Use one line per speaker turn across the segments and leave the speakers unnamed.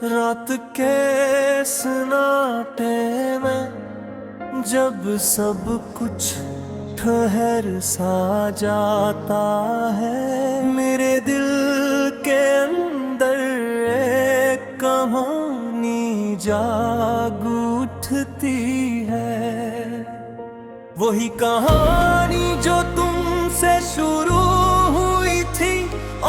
रात के सन्नाटे में जब सब कुछ ठहर सा जाता है, मेरे दिल के अंदर एक कहानी जाग उठती है। वही कहानी जो तुमसे शुरू हुई थी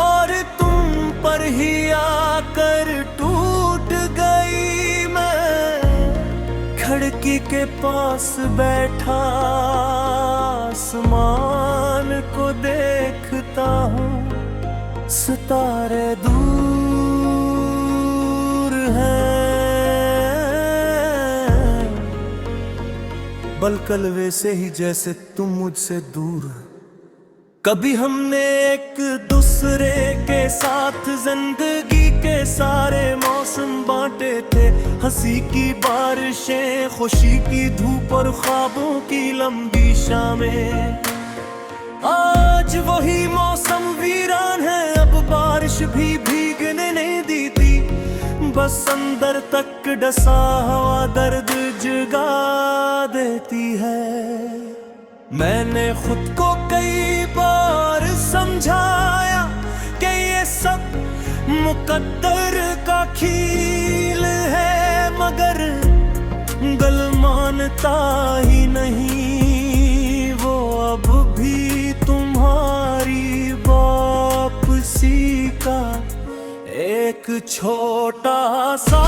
और तुम पर ही आकर टूट गई। मैं खिड़की के पास बैठा आसमान को देखता हूँ, सितारे दूर हैं, बलकल वैसे ही जैसे तुम मुझसे दूर। कभी हमने एक दूसरे के साथ जिंदगी के सारे मौसम बांटे थे, हंसी की बारिशें, खुशी की धूप और ख्वाबों की लंबी शामें। आज वही मौसम वीरान है, अब बारिश भी भीगने नहीं देती, बस अंदर तक डसा हवा दर्द जगा देती है। मैंने खुद को कई बार समझाया कि ये सब मुकद्दर का खेल है, मगर दिल मानता ही नहीं। वो अब भी तुम्हारी वापसी का एक छोटा सा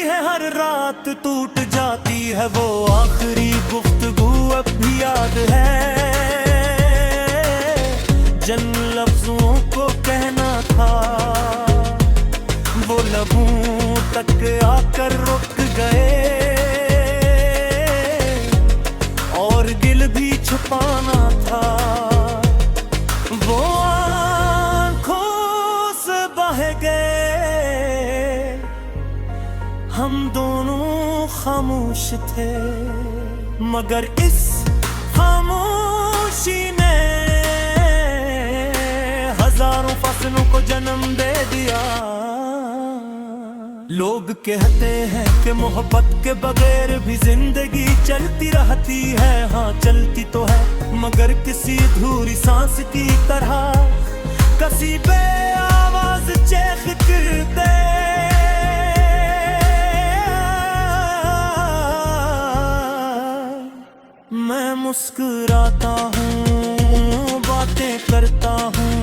है, हर रात टूट जाती है। वो आखिरी गुफ्तगू अब भी याद है, जिन लफ्जों को कहना था वो लबों तक आकर रुक गए, और गिल भी छुपाना था वो आंखों से बह गए। हम दोनों खामोश थे, मगर इस खामोशी ने हजारों फसलों को जन्म दे दिया। लोग कहते हैं कि मोहब्बत के बगैर भी जिंदगी चलती रहती है। हाँ चलती तो है, मगर किसी अधूरी सांस की तरह, कसी बे आवाज चेख करते। मैं मुस्कुराता हूँ, बातें करता हूँ,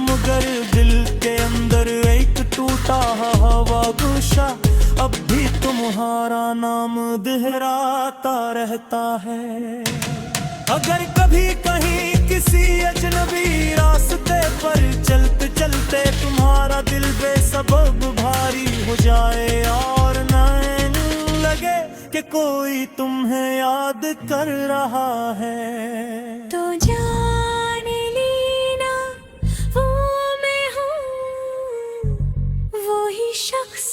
मगर दिल के अंदर एक टूटा हवा गुस्सा अब भी तुम्हारा नाम दोहराता रहता है। अगर कभी कहीं किसी अजनबी रास्ते पर चलते चलते तुम्हारा दिल बेसबब भारी हो जाए और नैन लगे कि कोई तुम्हें याद कर रहा है,
तो जान लेना वो मैं हूँ, वो ही शख्स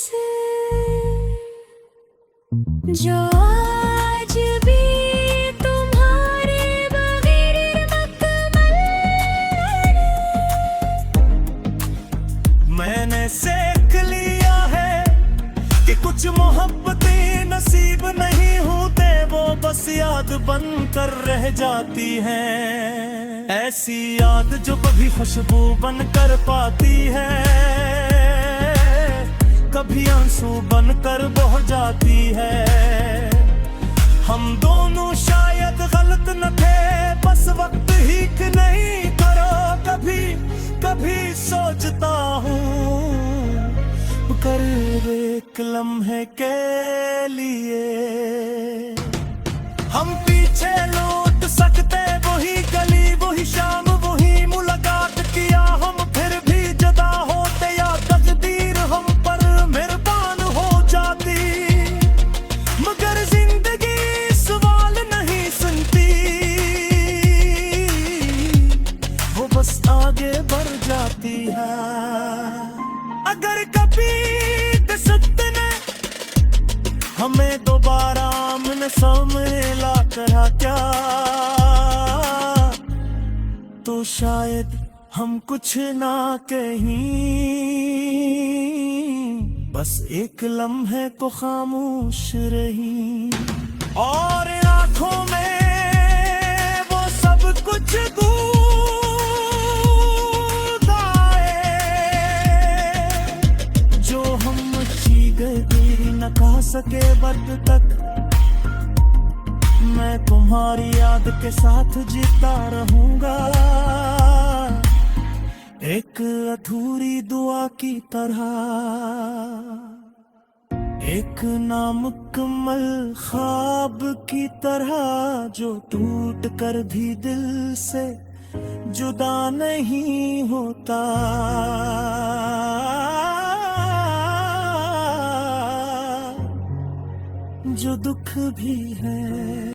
जो आज भी तुम्हारे बगैर मुकम्मल है।
मैंने सीख लिया है कि कुछ मोहब्बतें नसीब नहीं होते, वो बस याद बन कर रह जाती हैं। ऐसी याद जो कभी खुशबू बन कर पाती है, कभी आंसू बन कर बह जाती है। हम दोनों शायद गलत न थे, बस वक्त ही कि नहीं करो। कभी कभी सोचता हूँ कर एक लम्हे के लिए हम पीछे लौट सकते। वही गली, वही शाम, वही मुलाकात किया हम, फिर भी जुदा होते या तकदीर हम पर मेहरबान हो जाती। मगर जिंदगी सवाल नहीं सुनती, वो बस आगे बढ़ जाती है। अगर कभी किस्मत ने हमें दोबारा न सम्मेला करा क्या, तो शायद हम कुछ ना कहीं, बस एक लम्हे को खामोश रही। और आंखों में वो सब कुछ गूंज आए जो हम गए न कह सके वक्त तक। मैं तुम्हारी याद के साथ जीता रहूंगा, एक अधूरी दुआ की तरह, एक नामुकम्मल ख्वाब की तरह, जो टूट कर भी दिल से जुदा नहीं होता। जो दुख भी है